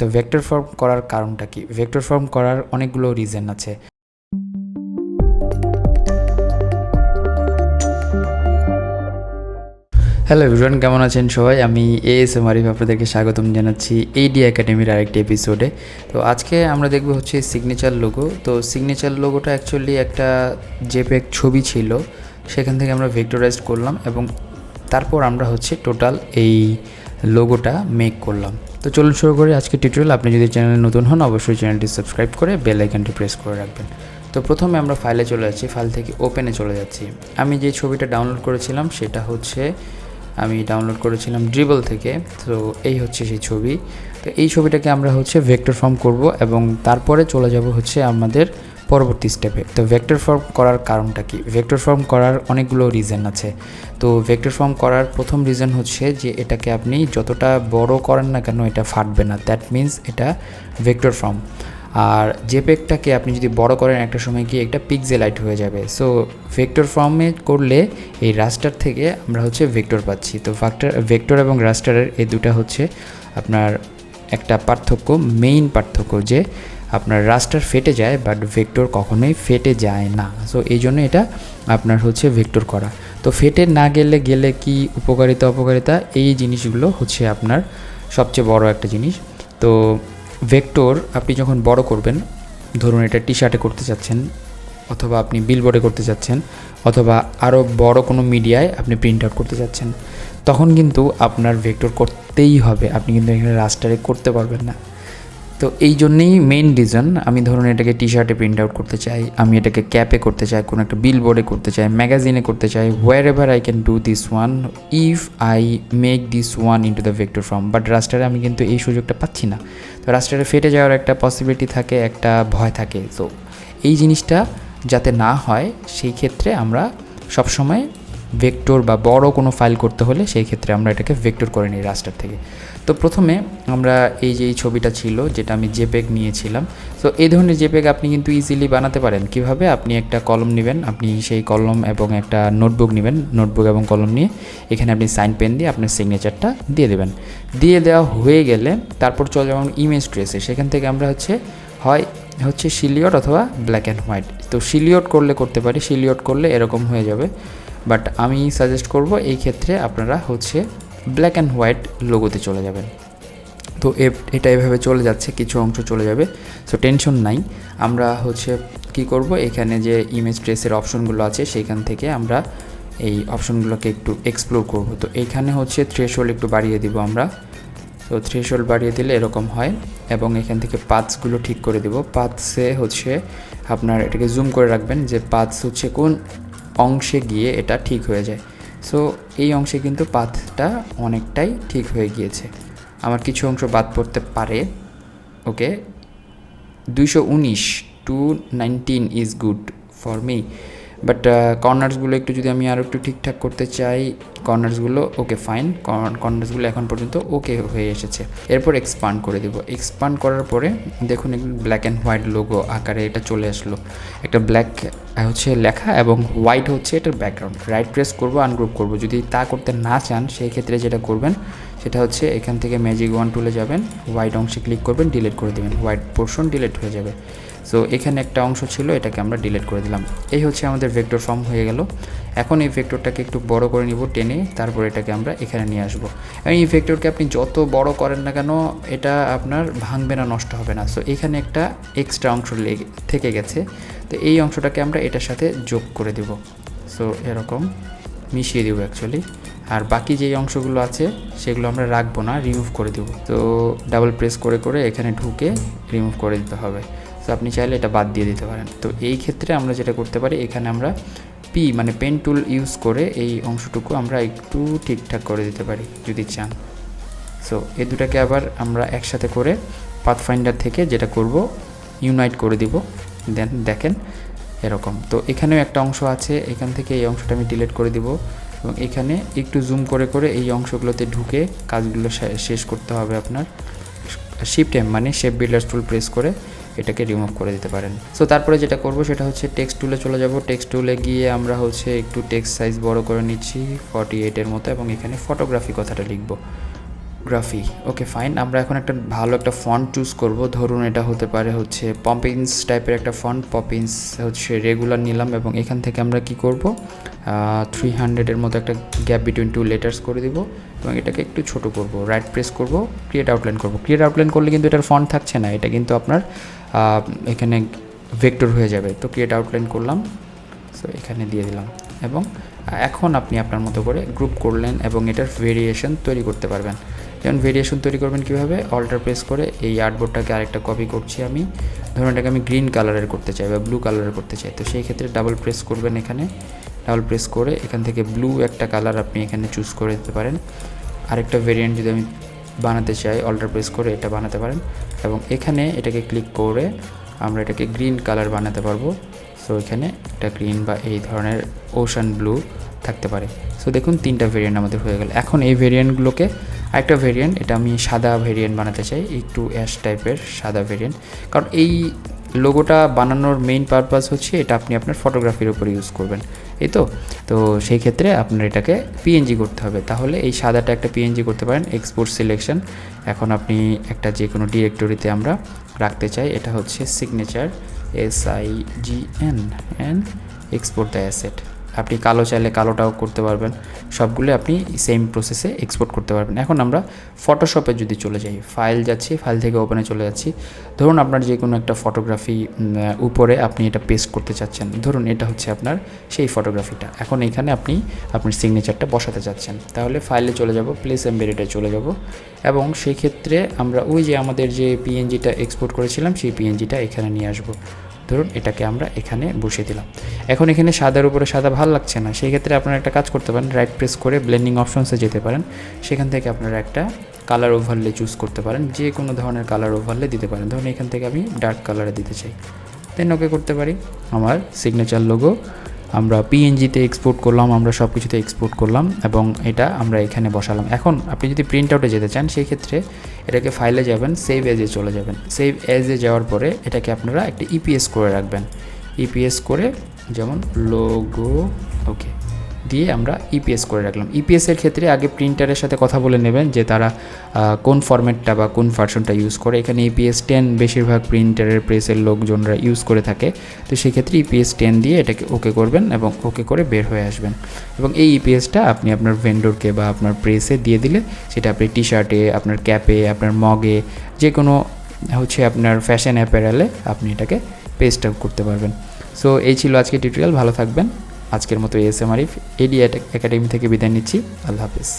তো vector form করার কারণটা কি? ভেক্টর ফর্ম করার অনেকগুলো রিজন আছে। হ্যালো এভরিওয়ান, কেমন আছেন সবাই? আমি ASM আপনাদেরকে স্বাগতম জানাচ্ছি AD একাডেমির আরেকটি এপিসোডে। তো আজকে আমরা দেখব হচ্ছে সিগনেচার লোগো। তো সিগনেচার লোগোটা অ্যাকচুয়ালি একটা জেপিইজি ছবি ছিল, সেখান থেকে আমরা ভেক্টরাইজড করলাম এবং তারপর আমরা হচ্ছে টোটাল এই লোগোটা মেক করলাম। তো চলুন শুরু করি আজকে টিউটোরিয়াল। আপনি যদি চ্যানেলে নতুন হন অবশ্যই চ্যানেলটি সাবস্ক্রাইব করে বেল আইকনটি প্রেস করে রাখবেন। তো প্রথমে আমরা ফাইলে চলে যাচ্ছি, ফাইল থেকে ওপেনে চলে যাচ্ছি। আমি যে ছবিটা ডাউনলোড করেছিলাম সেটা হচ্ছে আমি ডাউনলোড করেছিলাম ড্রিবল থেকে। তো এই হচ্ছে সেই ছবি। তো এই ছবিটাকে আমরা হচ্ছে ভেক্টর ফর্ম করব এবং তারপরে চলে যাব হচ্ছে আমাদের পরবর্তী স্টেপে। তো ভেক্টর ফর্ম করার কারণটা কি? ভেক্টর ফর্ম করার অনেকগুলো রিজন আছে। তো ভেক্টর ফর্ম করার প্রথম রিজন হচ্ছে যে এটাকে আপনি যতটা বড় করেন না কেন এটা ফাটবে না, দ্যাট মিন্স এটা ভেক্টর ফর্ম। আর জেপিইজিটাকে আপনি যদি বড় করেন একটা সময় গিয়ে একটা পিক্সেলাইট হয়ে যাবে। সো ভেক্টর ফর্মে করলে এই রাস্টার থেকে আমরা হচ্ছে ভেক্টর পাচ্ছি। তো ভেক্টর এবং রাস্টারের এই দুটা হচ্ছে আপনার একটা পার্থক্য, মেইন পার্থক্য, যে আপনার রাস্টার ফেটে যায় বাট ভেক্টর কখনোই ফেটে যায় না। সো এই জন্য এটা আপনার হচ্ছে ভেক্টর করা। তো ফেটে না গেলে কি উপকারিতা অপকারিতা, এই জিনিসগুলো হচ্ছে আপনার সবচেয়ে বড় একটা জিনিস। তো ভেক্টর আপনি যখন বড় করবেন, ধরুন এটা টি শার্টে করতে চাচ্ছেন, অথবা আপনি বিলবোর্ডে করতে চাচ্ছেন, অথবা আরও বড় কোনো মিডিয়ায় আপনি প্রিন্ট আউট করতে চাচ্ছেন, তখন কিন্তু আপনার ভেক্টর করতেই হবে। আপনি কিন্তু এখানে রাস্টারে করতে পারবেন না। তো এই জন্যেই মেইন রিজন। আমি ধরুন এটাকে টি শার্টে প্রিন্ট আউট করতে চাই, আমি এটাকে ক্যাপে করতে চাই, কোনো একটা বিলবোর্ডে করতে চাই, ম্যাগাজিনে করতে চাই, wherever I can do this one if I make this one into the vector form. But রাস্টারে আমি কিন্তু এই সুযোগটা পাচ্ছি না। তো রাস্টারে ফেটে যাওয়ার একটা পসিবিলিটি থাকে, একটা ভয় থাকে। তো এই জিনিসটা যাতে না হয় সেই ক্ষেত্রে আমরা সবসময় ভেক্টর বা বড় কোনো ফাইল করতে হলে সেই ক্ষেত্রে আমরা এটাকে ভেক্টর করে নিই রাস্টার থেকে। তো প্রথমে আমরা এই যে এই ছবিটা ছিল যেটা আমি জেপিইজি নিয়েছিলাম, তো এই ধরনের জেপিইজি আপনি কিন্তু ইজিলি বানাতে পারেন। কিভাবে? আপনি একটা কলম নেবেন, আপনি সেই কলম এবং একটা নোটবুক নেবেন, নোটবুক এবং কলম নিয়ে এখানে আপনি সাইন পেন দিয়ে আপনার সিগনেচারটা দিয়ে দেবেন। দিয়ে দেওয়া হয়ে গেলে তারপর চলে যাবেন ইমেজ ট্রেসে। সেখান থেকে আমরা হচ্ছে শিলিয়ট অথবা ব্ল্যাক অ্যান্ড হোয়াইট। তো শিলিয়ট করলে করতে পারি, শিলিয়ট করলে এরকম হয়ে যাবে, বাট আমি সাজেস্ট করব এই ক্ষেত্রে আপনারা হচ্ছে ব্ল্যাক অ্যান্ড হোয়াইট লোগোতে চলে যাবেন। তো এটা এভাবে চলে যাচ্ছে, কিছু অংশ চলে যাবে, সো টেনশন নাই। আমরা হচ্ছে কি করব, এখানে যে ইমেজ ট্রেসের অপশনগুলো আছে সেখান থেকে আমরা এই অপশনগুলোকে একটু এক্সপ্লোর করব। তো এইখানে হচ্ছে থ্রেশহোল্ড একটু বাড়িয়ে দিব আমরা। তো থ্রেশহোল্ড বাড়িয়ে দিলে এরকম হয় এবং এখান থেকে পাথসগুলো ঠিক করে দেব। পাথসে হচ্ছে আপনার এটাকে জুম করে রাখবেন যে পাথস হচ্ছে কোন অংশে গিয়ে এটা ঠিক হয়ে যায়। সো এই অংশে কিন্তু পাথটা অনেকটাই ঠিক হয়ে গিয়েছে। আমার কিছু অংশ বাদ পড়তে পারে, okay. 219 to 19 is good for me, but কর্নার্সগুলো একটু যদি আমি আরও একটু ঠিকঠাক করতে চাই, কর্নার্সগুলো ওকে ফাইন, কর্নার্সগুলো এখন পর্যন্ত ওকে হয়ে এসেছে। এরপর এক্সপান্ড করে দেব। এক্সপান্ড করার পরে দেখুন ব্ল্যাক অ্যান্ড হোয়াইট লোগো আকারে এটা চলে আসলো। একটা ব্ল্যাক হচ্ছে লেখা এবং হোয়াইট হচ্ছে এটার ব্যাকগ্রাউন্ড। রাইট প্রেস করব, আনগ্রুপ করব। যদি তা করতে না চান সেই ক্ষেত্রে যেটা করবেন সেটা হচ্ছে এখান থেকে ম্যাজিক ওয়ান টুলে যাবেন, হোয়াইট অংশে ক্লিক করবেন, ডিলিট করে দেবেন, হোয়াইট পোর্শন ডিলিট হয়ে যাবে। সো এখানে একটা অংশ ছিল, এটাকে আমরা ডিলিট করে দিলাম। এই হচ্ছে আমাদের ভেক্টর ফর্ম হয়ে গেল। এখন এই ভেক্টরটাকে একটু বড় করে নিব টেনে, তারপর এটাকে আমরা এখানে নিয়ে আসবো। এবং এই ভেক্টরকে আপনি যত বড় করেন না কেন এটা আপনার ভাঙবে না, নষ্ট হবে না। সো এখানে একটা এক্সট্রা অংশ থেকে গেছে, তো এই অংশটাকে আমরা এটার সাথে যোগ করে দেব। সো এরকম মিশিয়ে দেবো অ্যাকচুয়ালি। আর বাকি যেই অংশগুলো আছে সেগুলো আমরা রাখবো না, রিমুভ করে দেবো। তো ডাবল প্রেস করে করে এখানে ঢুকে রিমুভ করে দিতে হবে। তো আপনি চাইলে এটা বাদ দিয়ে দিতে পারেন। তো এই ক্ষেত্রে আমরা যেটা করতে পারি, এখানে আমরা মানে পেন টুল ইউজ করে এই অংশটুকু আমরা একটু ঠিকঠাক করে দিতে পারি যদি চান। সো এই দুটাকে আবার আমরা একসাথে করে পাথফাইন্ডার থেকে যেটা করব ইউনাইট করে দিব। দেন দেখেন এরকম। তো এখানেও একটা অংশ আছে, এখান থেকে এই অংশটা আমি ডিলিট করে দিব এবং এখানে একটু জুম করে করে এই অংশগুলোতে ঢুকে কাজগুলো শেষ করতে হবে আপনার। শিফট এম মানে শেপ বিল্ডার টুল প্রেস করে এটাকে রিমুভ করে দিতে পারেন। সো তারপরে যেটা করব সেটা হচ্ছে টেক্সট টুলে চলে যাব। টেক্সট টুলে গিয়ে আমরা হচ্ছে একটু টেক্সট সাইজ বড় করে নিচ্ছি 48 এর মতো এবং এখানে ফটোগ্রাফি কথাটা লিখব। Typography, okay fine. আমরা এখন একটা ভালো একটা ফন্ট চুজ করব। ধরুন এটা হতে পারে হচ্ছে পপিন্স টাইপের একটা ফন্ট। পপিন্স হচ্ছে রেগুলার নিলাম এবং এখান থেকে আমরা কি করব, 300-এর মতো একটা গ্যাপ বিটুইন টু লেটার্স করে দিব এবং এটাকে একটু ছোট করব। রাইট প্রেস করব, ক্রিয়েট আউটলাইন করব। ক্রিয়েট আউটলাইন করলে কিন্তু এটার ফন্ট থাকছে না, এটা কিন্তু আপনার এখানে ভেক্টর হয়ে যাবে। তো ক্রিয়েট আউটলাইন করলাম, সো এখানে দিয়ে দিলাম এবং এখন আপনি আপনার মতো করে গ্রুপ করলেন এবং এটার ভেরিয়েশন তৈরি করতে পারবেন। যেমন ভেরিয়েশন তৈরি করবেন কীভাবে, অল্টার প্রেস করে এই আর্টবোর্ডটাকে আরেকটা কপি করছি আমি। ধরুন এটাকে আমি গ্রিন কালারের করতে চাই বা ব্লু কালারের করতে চাই, তো সেই ক্ষেত্রে ডাবল প্রেস করবেন। এখানে ডাবল প্রেস করে এখান থেকে ব্লু একটা কালার আপনি এখানে চুজ করে দিতে পারেন। আরেকটা ভেরিয়েন্ট যদি আমি বানাতে চাই, অল্টার প্রেস করে এটা বানাতে পারেন এবং এখানে এটাকে ক্লিক করে আমরা এটাকে গ্রিন কালার বানাতে পারবো। সো এখানে এটা গ্রিন বা এই ধরনের ওশান ব্লু থাকতে পারে। সো দেখুন 3টা ভেরিয়েন্ট আমাদের হয়ে গেল। এখন এই ভেরিয়েন্টগুলোকে আরেকটা ভেরিয়েন্ট, এটা আমি সাদা ভেরিয়েন্ট বানাতে চাই, একটু অ্যাশ টাইপের সাদা ভেরিয়েন্ট। কারণ এই লোগোটা বানানোর মেইন পারপাস হচ্ছে এটা আপনি আপনার ফটোগ্রাফির উপর ইউজ করবেন, এই তো। তো সেই ক্ষেত্রে আপনার এটাকে পিএনজি করতে হবে। তাহলে এই সাদাটা একটা পিএনজি করতে পারেন। এক্সপোর্ট সিলেকশন, এখন আপনি একটা যে কোনো ডিরেক্টরিতে আমরা রাখতে চাই, এটা হচ্ছে signature SIGN and export the asset. আপনি কালো চাইলে কালোটাও করতে পারবেন, সবগুলো আপনি সেম প্রসেসে এক্সপোর্ট করতে পারবেন। এখন আমরা ফটোশপে যদি চলে যাই, ফাইল যাচ্ছি, ফাইল থেকে ওপেনে চলে যাচ্ছি। ধরুন আপনার যে কোনো একটা ফটোগ্রাফি উপরে আপনি এটা পেস্ট করতে চাচ্ছেন। ধরুন এটা হচ্ছে আপনার সেই ফটোগ্রাফিটা। এখন এখানে আপনি আপনার সিগনেচারটা বসাতে চাচ্ছেন, তাহলে ফাইলে চলে যাব, প্লেস এমবেডেডে চলে যাব এবং সেই ক্ষেত্রে আমরা ওই যে আমাদের যে পিএনজিটা এক্সপোর্ট করেছিলাম সেই পিএনজিটা এখানে নিয়ে আসবো। ধরুন এটাকে আমরা এখানে বসিয়ে দিলাম। এখন এখানে সাদার উপরে সাদা ভালো লাগছে না, সেই ক্ষেত্রে আপনারা একটা কাজ করতে পারেন, রাইট প্রেস করে ব্লেন্ডিং অপশনসে যেতে পারেন। সেখান থেকে আপনারা একটা কালার ওভারলে চুজ করতে পারেন, যে কোনো ধরনের কালার ওভারলে দিতে পারেন। ধরুন এখান থেকে আমি ডার্ক কালারে দিতে চাই, দেন ওকে করতে পারি। আমার সিগনেচার লোগো আমরা পিএনজিতে এক্সপোর্ট করলাম, আমরা সব কিছুতে এক্সপোর্ট করলাম এবং এটা আমরা এখানে বসালাম। এখন আপনি যদি প্রিন্ট আউটে যেতে চান, সেই ক্ষেত্রে এটাকে ফাইলে যাবেন, সেভ এজে চলে যাবেন। সেভ এজে যাওয়ার পরে এটাকে আপনারা একটা ইপিএস করে রাখবেন। ইপিএস করে যেমন লোগো ওকে দিয়ে আমরা ইপিএস করে রাখলাম। ইপিএসের ক্ষেত্রে আগে প্রিন্টারের সাথে কথা বলে নেবেন যে তারা কোন ফরম্যাটটা বা কোন ভার্সনটা ইউজ করে। এখানে ইপিএস 10 বেশিরভাগ প্রিন্টারের প্রেসের লোকজনরা ইউজ করে থাকে, তো সেক্ষেত্রে ইপিএস 10 দিয়ে এটাকে ওকে করবেন এবং ওকে করে বের হয়ে আসবেন। এবং এই ইপিএসটা আপনি আপনার ভেন্ডরকে বা আপনার প্রেসে দিয়ে দিলে সেটা আপনি টি শার্টে, আপনার ক্যাপে, আপনার মগে, যে কোনো হচ্ছে আপনার ফ্যাশন অ্যাপারেলে আপনি এটাকে পেস্ট আউট করতে পারবেন। সো এই ছিল আজকে টিউটোরিয়াল। ভালো থাকবেন। আজকের মতো ASM আরিফ AD একাডেমি থেকে বিদায় নিচ্ছি। আল্লাহ হাফিজ।